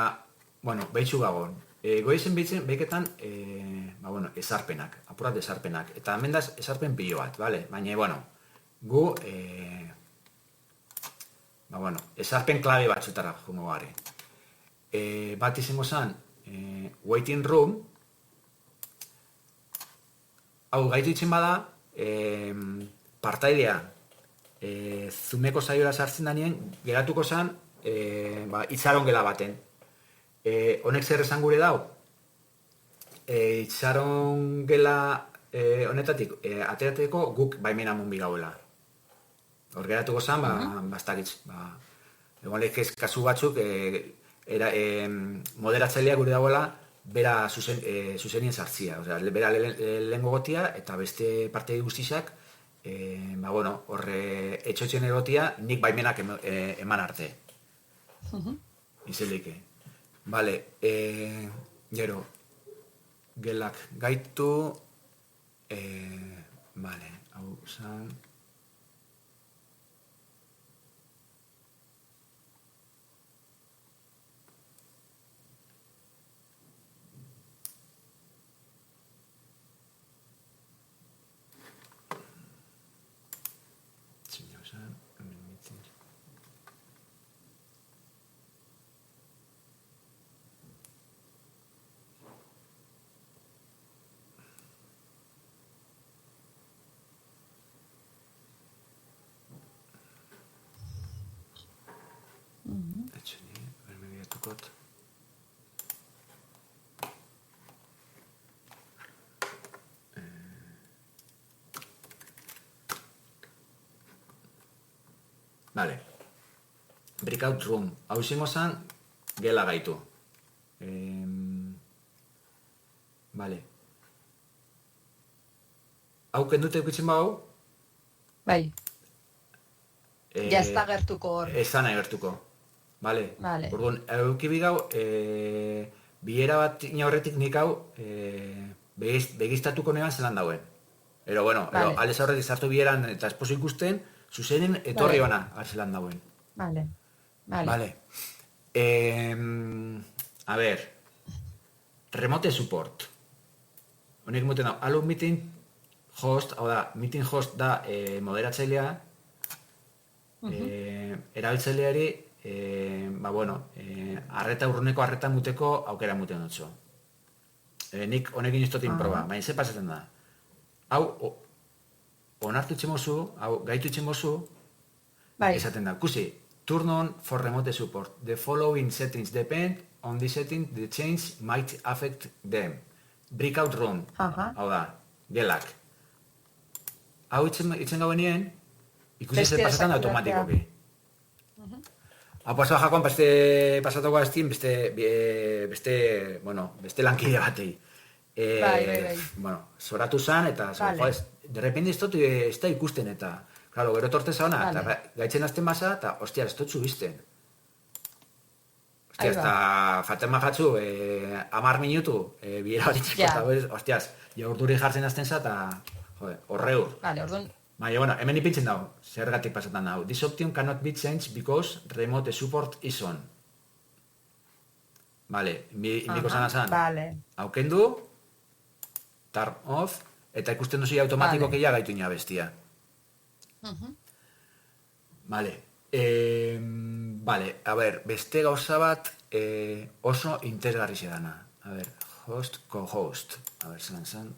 S1: behitxu gagon. Goizen behiketan, ezarpenak, apurat ezarpenak. Eta hemen daz, ezarpen pilo bat, baina, gu, ezarpen klabe batzutara jungo gare. Bat izango zen, waiting room, hau gaitu itzen bada, partaidea Zoomeko zaiora sartzen danien, geratuko zen itxaron gela baten. Honek zer esan gure dau? Itxaron gela honetatik aterateko guk baimena munbi gauela. Hor geratuko zen, bastakitz. Egon lehek kasu batzuk moderatzailea gure dagoela bera zuzenien sartzia. Bera lehen gogotia eta beste partei guztizak horre etxotzen egotia nik baimenak eman arte. Izelike. Vale, gero, gelak gaitu, vale, hau zan... Vale. Breakout room. Hau izango zen, gela gaitu. Vale. Hau kendute eukitzen bau?
S2: Bai. Ja ez da gertuko hor.
S1: Ez da nahi gertuko. Vale. Orduan, eukibigau, bilera bat ina horretik nik hau begiztatuko negan zelan dauen. Ero, aldez horretik zartu bileran eta esposo ikusten, zuzenen etorri ona zelan dauen.
S2: Vale.
S1: A ver, remote support. Honek moten da, allo meeting host, hau da, meeting host da moderatzailea, erabiltzaileari, arreta urruneko arreta muteko aukera muten dutxo. Nik honekin iztotin proba, baina ze pasatzen da. Hau, onartu itxemozu, hau, gaitu itxemozu, esaten da, kusi, turn on for remote support. The following settings depend on the setting, the change might affect them. Breakout room, hau da, gelak. hau itzen gauenien, ikusi zer
S2: Bestea
S1: pasatan
S2: sakulatzea.
S1: automatikoki. Hau pasua jakoan, pasatuko aztien beste lankide batei.
S2: Bai.
S1: Bueno, zoratu zan, eta
S2: Vale.
S1: de repente ez da ikusten, eta, claro, gero torte zauna,
S2: Vale.
S1: eta gaitzen azten basa, eta, ostia, ez dut zubizten. Ostia,
S2: Ahí va.
S1: eta faten majatzu, 10 minutu, biera horitzeko,
S2: Ja.
S1: eta, ostias, jaurduri jartzen azten za, eta, jode, horreur.
S2: Vale, orduan,
S1: Baina, bueno, hemen ipintzen dago, zergatik pasatan dago. This option cannot be changed because remote support is on. Vale, indiko zan.
S2: Vale.
S1: Aukendu, turn off, eta ikusten duzi automatiko
S2: Vale.
S1: keia gaitu ina bestia. Vale. Vale, a ber, beste gauza bat oso interesgarri zedana. A ber, host, co-host. A ber, zelan zan.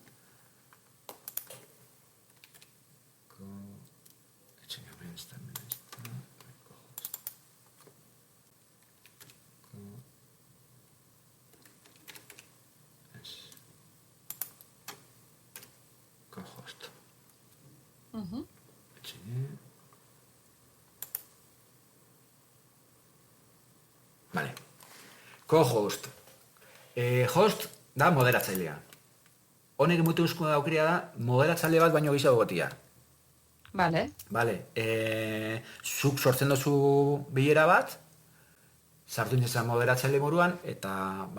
S1: Co-host. Vale. Co-host. Host da moderatzailea. Honek emutu uzko aukera da, moderatzaile bat baino gehiago gotia.
S2: Vale.
S1: Vale. Zuk sortzen duzu bilera bat, sartu nintzen moderatzaile moruan, eta,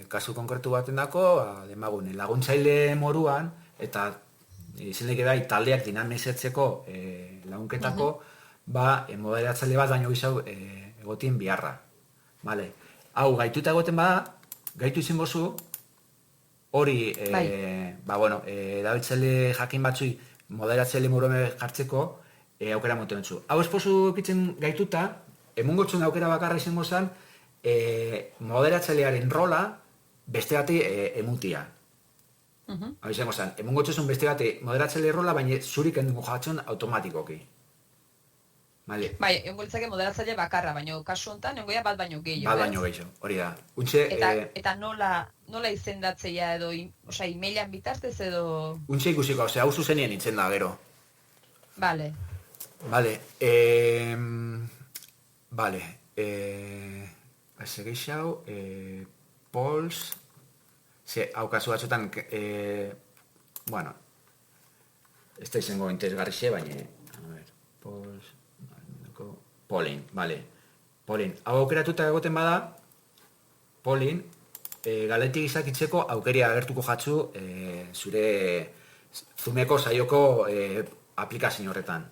S1: kasu konkretu baten dako, demagun, laguntzaile moruan, eta izenek bai taldeak dinamizatzeko lagunketako, moderatzaile bat baino gehiago egotien biharra. Vale. Hau, gaituta egoten bada, gaitu izin bozu, hori, dabiltzale jakin batzui moderatzaile moruan jartzeko aukera moten zu. Hau espozu ekitzen gaituta, emungotzun aukera bakarra izango zen, moderatzailearen rola beste bati emutia. Hau izango zen, emungotzun beste bati moderatzaile rola, baina zurik enduko jatzen automatikoki. Vale.
S2: Bai, engoltzake moderatzaile bakarra, baino kasu honetan nengoia bat baino gehiago.
S1: Bat baino gehiago, hori da. Untxe,
S2: Eta nola izendatzea edo, emailan bitartez edo...
S1: Untxe ikusiko, hau zuzenien itzen da, gero.
S2: Vale.
S1: Vale, segeixau, polls, hau kasu batzutan, ez da izango interesgarrixe, baina, a ver, polls, polling, vale, polling. Hau aukeratuta egoten bada, polling, galetik izakitzeko aukeria agertuko jatzu zure Zoomeko saioko aplikazio horretan.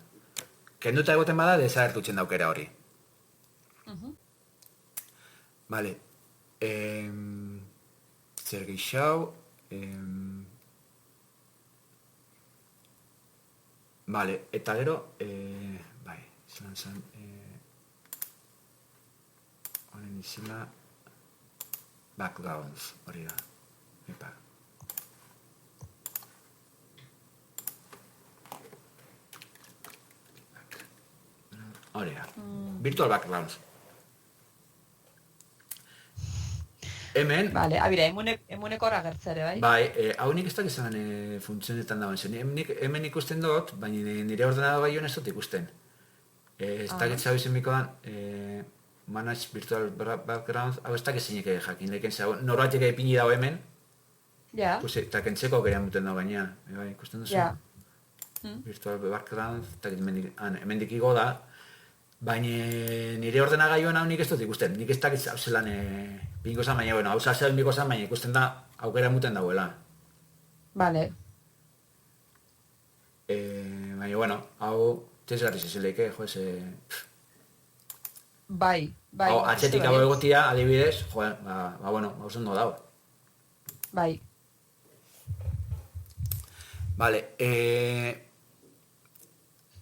S1: Kenduta egoten bada, desagertutzen da aukera hori. Vale. Zer geixau. Vale, eta gero, bai, zelan zan, honen izena, backgrounds, hori da. Epa. Hori da. Virtual backgrounds. Hemen...
S2: Vale, abira, emuneko horra gertzere, bai?
S1: Bai, hau nik ez dakizan funtzionetan dagoen zen. Hemen ikusten dut, baina nire ordenado gaioan ez dut ikusten. Ez dakitza hau izen bikoan, Manage Virtual Background, hau ez dakizinik jakin leken zau. Norbatik epini dago hemen,
S2: Ja.
S1: eta kentzeko gerean muten dago gaina. Bai, ikusten duzu?
S2: Ja.
S1: Virtual Background, eta hemen dikigo da. Baina nire ordenagailuan hau nik ez dut ikusten. Nik ez dakitz hau zelan pinko zan, baina hau zazaren biko zan, baina ikusten da aukera muten dagoela.
S2: Vale.
S1: Baina, hau txezgarri zezeleike,
S2: Bai.
S1: Hau, atxetik hau egotia, adibidez, hau zondo dago.
S2: Bai.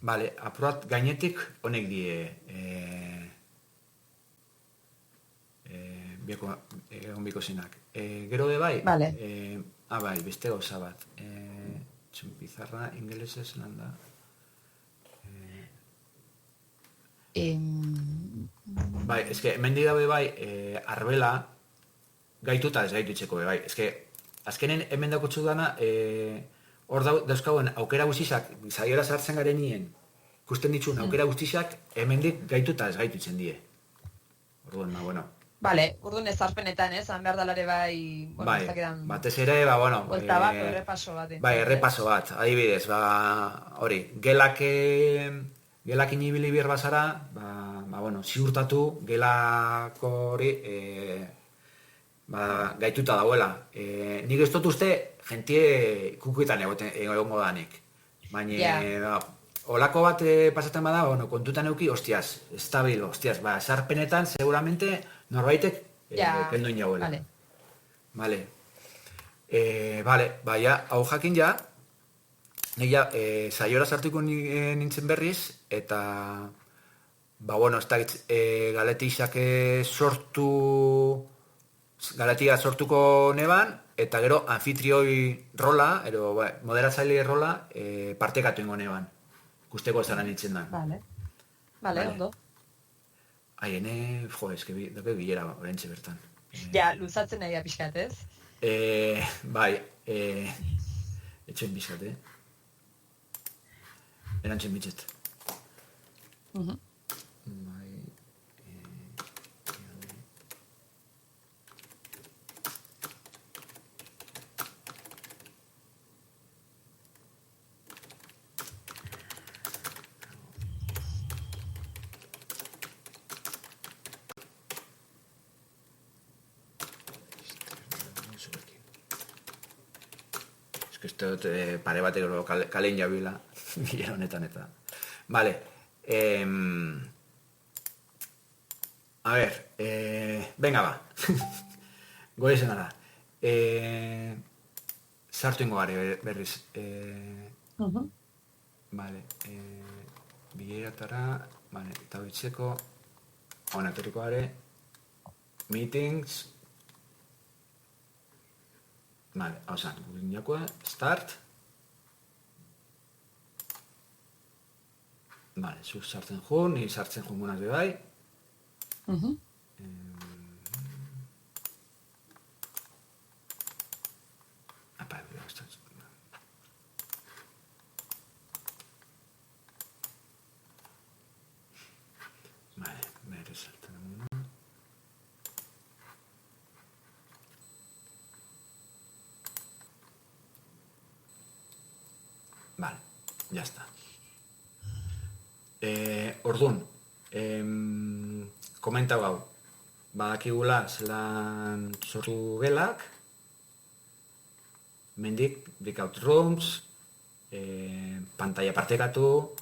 S1: Vale, apurat gainetik honek die onbiko zinak. Gero de bai,
S2: Vale.
S1: bai, beste gauza bat. Txunpizarra, ingelesez lan da. Bai, eske, hemen dabe bai, arbela, gaituta ez gaitutxeko bai. Eske, azkenen hemen dakotzu dana, hor dauzkauen aukera guztizak, saiora sartzen garen nien, ikusten dituen aukera guztizak, hemendik gaitu eta ez gaitutzen die. Orduan, bueno.
S2: Vale, urduan ezarpenetan, han behar dalare bai, bueno,
S1: Bai,
S2: ez dakidan...
S1: batez ere, bueno...
S2: Buelta bat, errepaso bat.
S1: Bai, errepaso bat, adibidez, hori, gelakin ibili behar bazara, bueno, ziurtatu gelako hori, gaituta dauela. Nik ez dut uste, jentie kukuetan egongo danik. Baina, olako bat pasatzen bada, bueno, kontutan euki, hostiaz, estabil, hostiaz, sarpenetan, seguramente, norbaitek kenduin jauela. Vale. Baina, hau jakin ja, ja, saiora sartuko nintzen berriz, eta, bueno, ez da, galetixak sortuko neban, eta gero anfitrioi rola, moderatzaile rola, partekatu ingo neban. Ikusteko zara nintzen da.
S2: Vale, ondo.
S1: Hene, eske doke bilera orentxe bertan.
S2: Ja, luzatzen nahi pixkat, ez?
S1: Bai, etxoin pixkat, Erantzen bitxet. Bai, uste dut pare bateko kalein jabila bilera honetan eta. Vale. A ver, venga ba. Goizen ara. Sartu ingo gari berriz. Vale. Bileratara, vale, eta bitzeko onatoriko gare. Meetings. Vale, hau zan, gurindakoa, start. Vale, zuk sartzen jun, ni sartzen jun gunaz bebai. Apa, vale, bere sartzen guna. Vale, ya está. Orduan, komenta hau, badakigula zelan sortu gelak, mendik, breakout rooms, pantalla partekatu,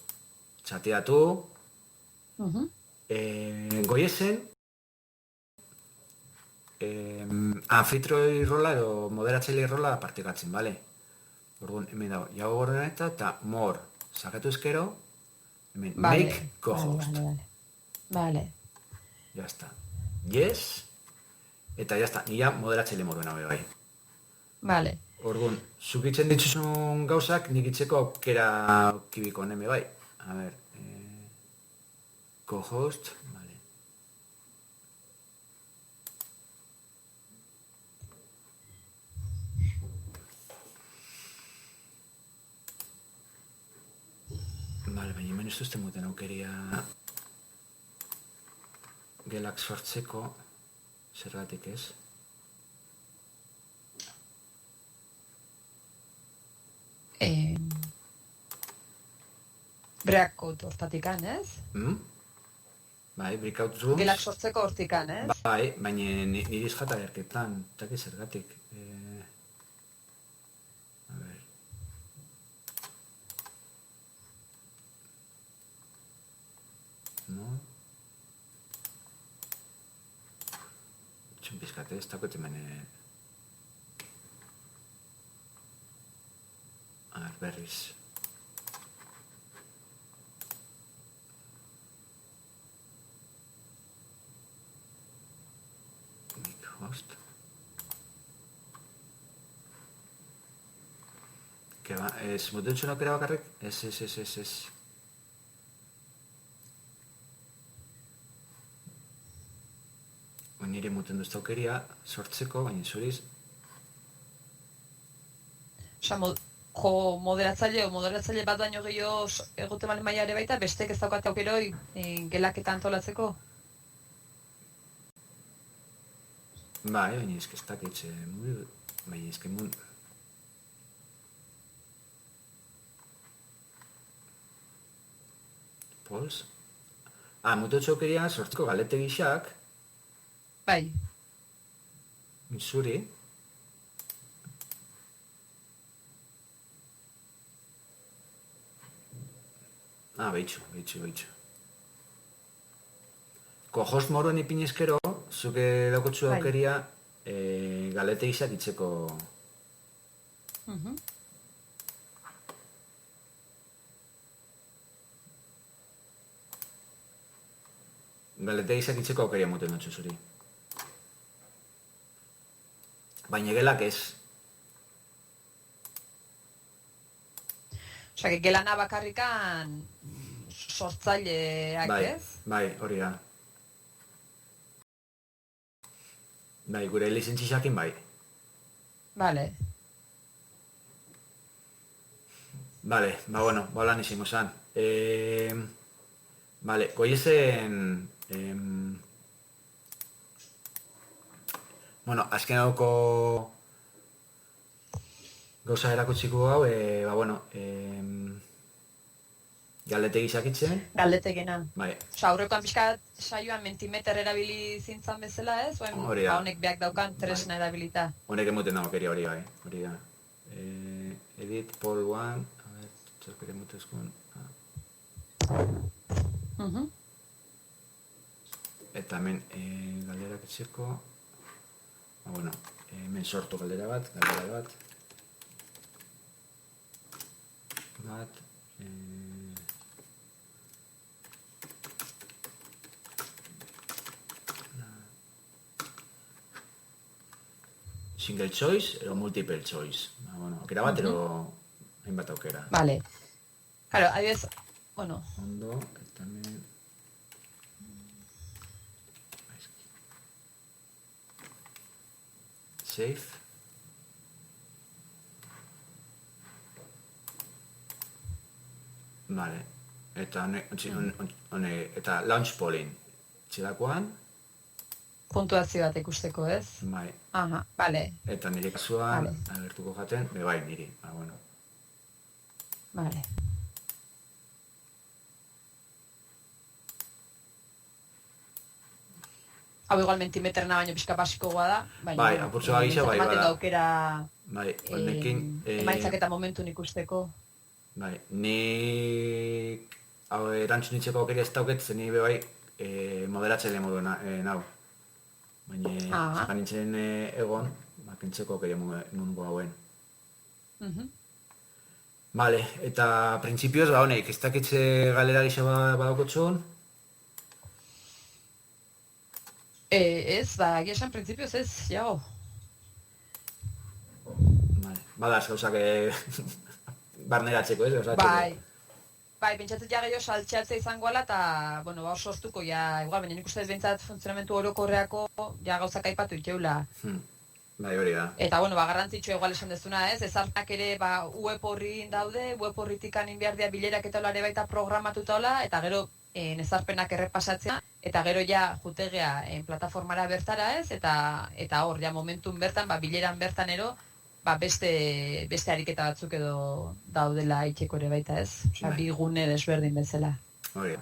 S1: txateatu, goiezen, anfitrioi rola edo moderatzaile rola partekatzen, bale? Orduan, hemen dago, jago gorren eta more, sakatu ezkero, hemen, make co-host.
S2: Vale.
S1: Ya está. Yes, eta ya está, nila moderatzaile moruen hau bai.
S2: Vale.
S1: Orduan, zukitzen dituzun gauzak, nik itzeko aukera kibiko neme bai. A ver, co-host, vale. Vale, baina hemen ez duzten muten aukeria gelak sortzeko, zergatik ez.
S2: Breakout hortatikan, ez?
S1: Bai, breakout rooms.
S2: Gelak sortzeko hortikan, ez?
S1: Bai, baina niriz jata erketan, eta zergatik. A ver. No. Txun pizkate, ez dakot hemen... A ver, berriz. Make host. Que va, ez muten zuen aukera bakarrik? Ez. Nire muten duzta aukeria sortzeko, baina zuriz...
S2: Osa, moderatzaile bat baino gehiago egote balen maila ere baita, bestek ez daukate aukeroi gelaketa antolatzeko?
S1: Bai, baina ez ez dakit, baina ez Pols? Mutu txokeria sortzeko galete gixak.
S2: Bai.
S1: Zuri. Behitxu. Kojost moruen ipinezkero, zuke daukotzu aukeria galete gixak itzeko. Galete gixak itzeko aukeria moten dutzu zuri. Baina gelak ez.
S2: Osa, gelana bakarrikan sortzaileak ez?
S1: Bai, hori da. Bai, gure lizentzixakin bai.
S2: Vale.
S1: Vale, bueno, lan izango zan. Vale, goiezen... Bueno, azken hauko gauza erakutsiko hau, galdete gizakitzen.
S2: Galdetegena.
S1: Bai.
S2: Osa, aurrekoan pixka saioan mentimeter erabili zintzan bezala ez?
S1: Hori da.
S2: Honek beak daukan tresna erabilita.
S1: Honek emuten dago keria hori bai, hori da. Edit, Paul 1, a ver, txarkere emutezkun. Eta hemen galderak etxeko, hemen sortu galdera bat, single choice ero multiple choice. Aukera bat ero hainbat aukera.
S2: Vale. Claro, adibidez, bueno.
S1: Ondo, eta hemen... Save. Vale. Eta eta launch polling. Txilakoan.
S2: Puntuazio bat ikusteko, ez?
S1: Bai.
S2: Aha, vale.
S1: Eta nire kasuan, agertuko jaten, bai, niri.
S2: Vale. Hau igual mentimeterna baino pixka basikoa da.
S1: Bai, apurtzu gisa, bai,
S2: bada. Aukera
S1: bai, honekin...
S2: Emaitzak eta momentun ikusteko.
S1: Bai, nik erantzunitzeko aukera ez dauket, zen nire bai moderatzaile modu nau. Baina, zakan nintzen egon, kentzeko aukera mungo hauen. Vale, eta printzipioz, honek, ez dakitze galera gisa badaukotxun?
S2: Ez, egia esan printzipioz ez, jago.
S1: Vale, badaz, gauzak barneratzeko, ez?
S2: Bai, pentsatzen ja gehiago saltxeatzea izango ala, eta, bueno, hor sortuko, igual, baina nik uste ez behintzat funtzionamentu orokorreako, gauzak aipatu iteula.
S1: Bai, hori da.
S2: Eta, bueno, garrantzitsua igual esan dezuna, ez? Ezarnak ere, web horrin daude, web horritikan inbiardia bilerak eta olare baita programatuta hola, eta gero, ezarpenak errepasatzea, eta gero ja jutegea plataformara bertara ez, eta hor, ja momentun bertan, bileran bertan ero, beste ariketa batzuk edo daudela itxeko ere baita ez. Osa, bi gune desberdin bezala.
S1: Hori da.